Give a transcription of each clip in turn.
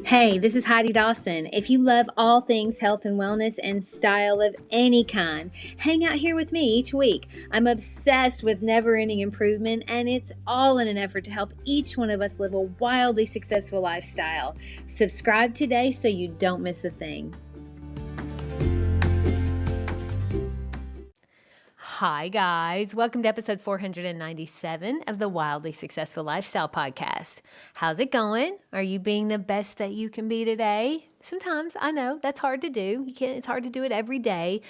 Hey, this is Heidi Dawson. If you love all things health and wellness and style of any kind, hang out here with me each week. I'm obsessed with never-ending improvement, and it's all in an effort to help each one of us live a wildly successful lifestyle. Subscribe today so you don't miss a thing. Hi, guys. Welcome to episode 497 of the Wildly Successful Lifestyle Podcast. How's it going? Are you being the best that you can be today? Sometimes, I know, that's hard to do. It's hard to do it every day,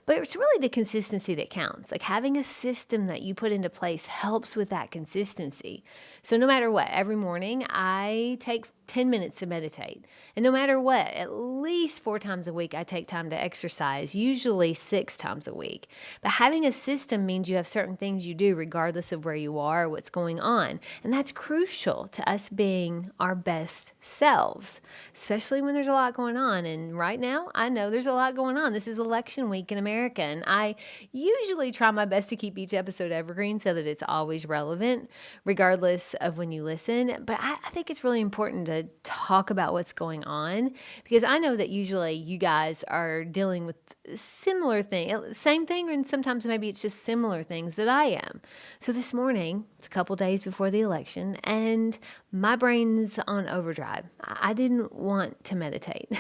but it's really the consistency that counts. Like having a system that you put into place helps with that consistency. So no matter what, every morning I take 10 minutes to meditate. And no matter what, at least 4 times a week, I take time to exercise, usually 6 times a week. But having a system means you have certain things you do regardless of where you are or what's going on. And that's crucial to us being our best selves, especially when there's a lot going on. And right now, I know there's a lot going on. This is election week in America. And I usually try my best to keep each episode evergreen so that it's always relevant, regardless of when you listen. But I think it's really important to talk about what's going on because I know that usually you guys are dealing with similar thing, same thing, and sometimes maybe it's just similar things that I am. So this morning, it's a couple days before the election, and my brain's on overdrive. I didn't want to meditate.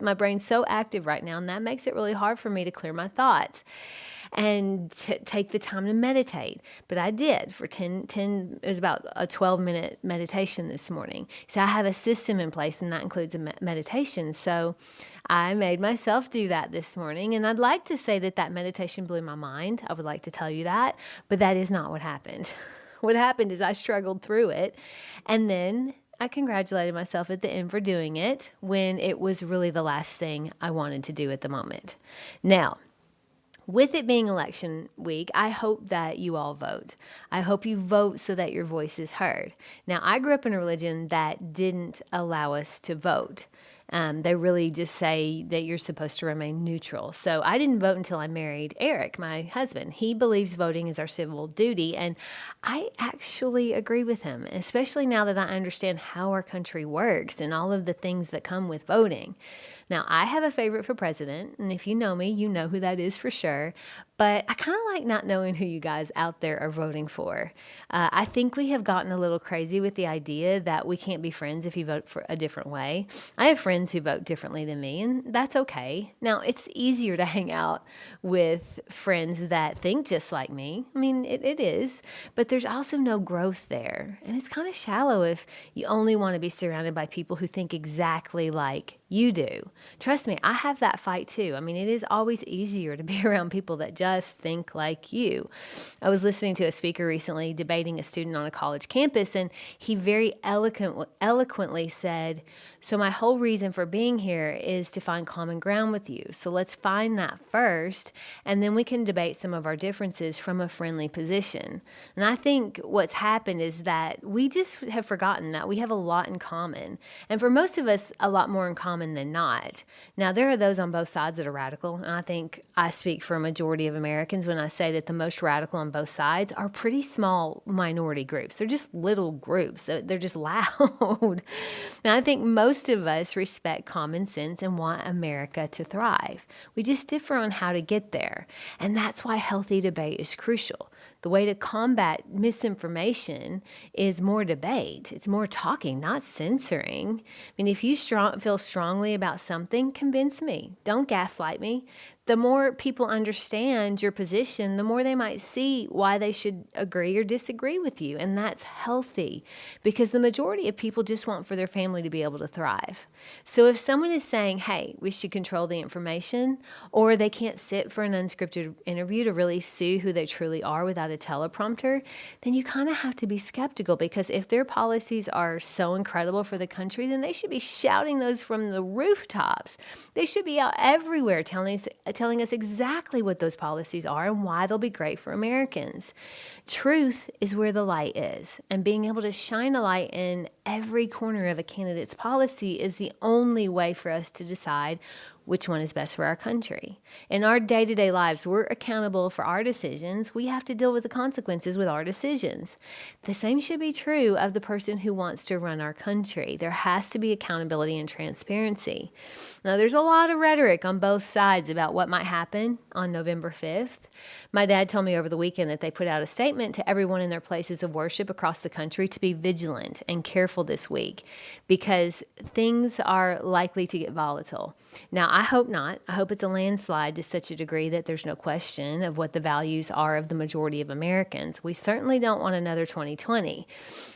My brain's so active right now, and that makes it really hard for me to clear my thoughts and take the time to meditate. But I did for 10, it was about a 12-minute meditation this morning. So I have a system in place, and that includes a meditation. So I made myself do that this morning, and I'd like to say that meditation blew my mind. I would like to tell you that, but that is not what happened. What happened is I struggled through it, and then I congratulated myself at the end for doing it when it was really the last thing I wanted to do at the moment. Now, with it being election week, I hope that you all vote. I hope you vote so that your voice is heard. Now, I grew up in a religion that didn't allow us to vote. They really just say that you're supposed to remain neutral. So I didn't vote until I married Eric, my husband. He believes voting is our civil duty, and I actually agree with him, especially now that I understand how our country works and all of the things that come with voting. Now, I have a favorite for president, and if you know me, you know who that is for sure. But I kind of like not knowing who you guys out there are voting for. I think we have gotten a little crazy with the idea that we can't be friends if you vote for a different way. I have friends who vote differently than me, and that's okay. Now, it's easier to hang out with friends that think just like me. I mean, it is, but there's also no growth there. And it's kind of shallow if you only want to be surrounded by people who think exactly like you do. Trust me, I have that fight too. I mean, it is always easier to be around people that just think like you. I was listening to a speaker recently debating a student on a college campus, and he very eloquently said, "So my whole reason for being here is to find common ground with you. So let's find that first, and then we can debate some of our differences from a friendly position." And I think what's happened is that we just have forgotten that we have a lot in common. And for most of us, a lot more in common than not. Now, there are those on both sides that are radical, and I think I speak for a majority of Americans when I say that the most radical on both sides are pretty small minority groups. They're just little groups. They're just loud. Now, I think most of us respect common sense and want America to thrive. We just differ on how to get there, and that's why healthy debate is crucial. The way to combat misinformation is more debate. It's more talking, not censoring. I mean, if you feel strongly about something, convince me. Don't gaslight me. The more people understand your position, the more they might see why they should agree or disagree with you. And that's healthy because the majority of people just want for their family to be able to thrive. So if someone is saying, hey, we should control the information, or they can't sit for an unscripted interview to really see who they truly are without a teleprompter, then you kind of have to be skeptical, because if their policies are so incredible for the country, then they should be shouting those from the rooftops. They should be out everywhere telling us exactly what those policies are and why they'll be great for Americans. Truth is where the light is, and being able to shine a light in every corner of a candidate's policy is the only way for us to decide which one is best for our country. In our day-to-day lives, we're accountable for our decisions. We have to deal with the consequences with our decisions. The same should be true of the person who wants to run our country. There has to be accountability and transparency. Now, there's a lot of rhetoric on both sides about what might happen on November 5th. My dad told me over the weekend that they put out a statement to everyone in their places of worship across the country to be vigilant and careful this week because things are likely to get volatile. Now, I hope not. I hope it's a landslide to such a degree that there's no question of what the values are of the majority of Americans. We certainly don't want another 2020.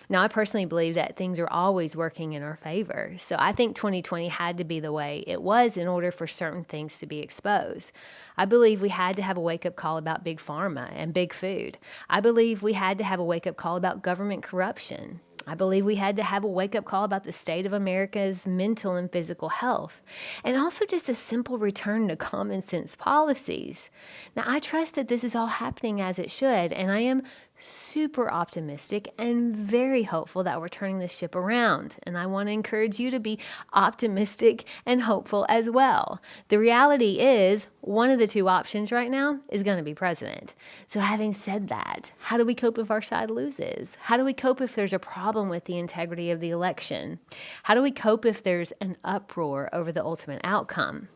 Now, I personally believe that things are always working in our favor. So I think 2020 had to be the way it was in order for certain things to be exposed. I believe we had to have a wake-up call about big pharma and big food. I believe we had to have a wake-up call about government corruption. I believe we had to have a wake-up call about the state of America's mental and physical health, and also just a simple return to common sense policies. Now, I trust that this is all happening as it should, and I am super optimistic and very hopeful that we're turning this ship around. And I want to encourage you to be optimistic and hopeful as well. The reality is, one of the two options right now is going to be president. So having said that, how do we cope if our side loses? How do we cope if there's a problem with the integrity of the election? How do we cope if there's an uproar over the ultimate outcome?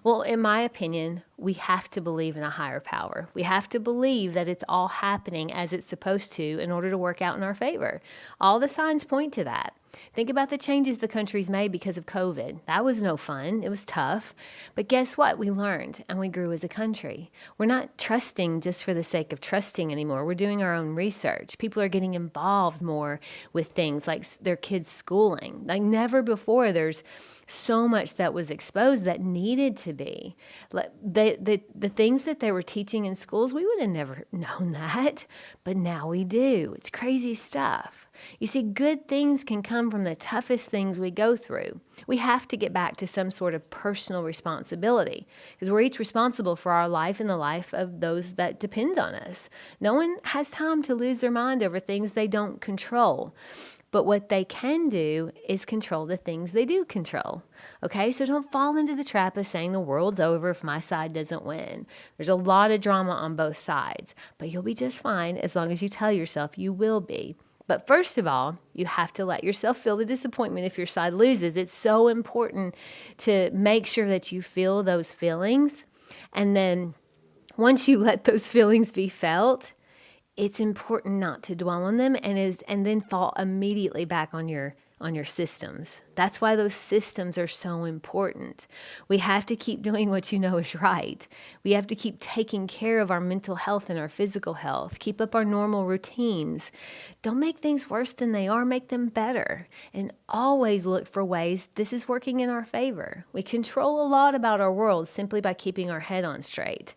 Well, in my opinion, we have to believe in a higher power. We have to believe that it's all happening as it's supposed to in order to work out in our favor. All the signs point to that. Think about the changes the country's made because of COVID. That was no fun. It was tough. But guess what? We learned and we grew as a country. We're not trusting just for the sake of trusting anymore. We're doing our own research. People are getting involved more with things like their kids' schooling. Like never before, there's so much that was exposed that needed to be. The things that they were teaching in schools, we would have never known that, but now we do. It's crazy stuff. You see, good things can come from the toughest things we go through. We have to get back to some sort of personal responsibility because we're each responsible for our life and the life of those that depend on us. No one has time to lose their mind over things they don't control. But what they can do is control the things they do control. Okay, so don't fall into the trap of saying the world's over if my side doesn't win. There's a lot of drama on both sides, but you'll be just fine as long as you tell yourself you will be. But first of all, you have to let yourself feel the disappointment if your side loses. It's so important to make sure that you feel those feelings. And then once you let those feelings be felt, it's important not to dwell on them and then fall immediately back on your systems. That's why those systems are so important. We have to keep doing what you know is right. We have to keep taking care of our mental health and our physical health. Keep up our normal routines. Don't make things worse than they are. Make them better. And always look for ways this is working in our favor. We control a lot about our world simply by keeping our head on straight.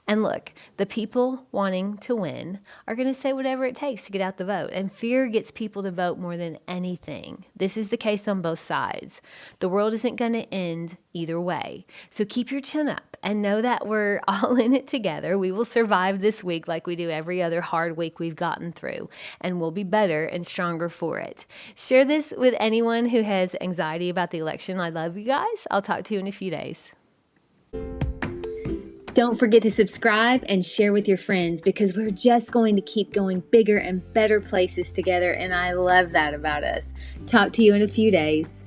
And look, the people wanting to win are going to say whatever it takes to get out the vote. And fear gets people to vote more than anything. This is the case on both sides. The world isn't going to end either way. So keep your chin up and know that we're all in it together. We will survive this week like we do every other hard week we've gotten through, and we'll be better and stronger for it. Share this with anyone who has anxiety about the election. I love you guys. I'll talk to you in a few days. Don't forget to subscribe and share with your friends because we're just going to keep going bigger and better places together, and I love that about us. Talk to you in a few days.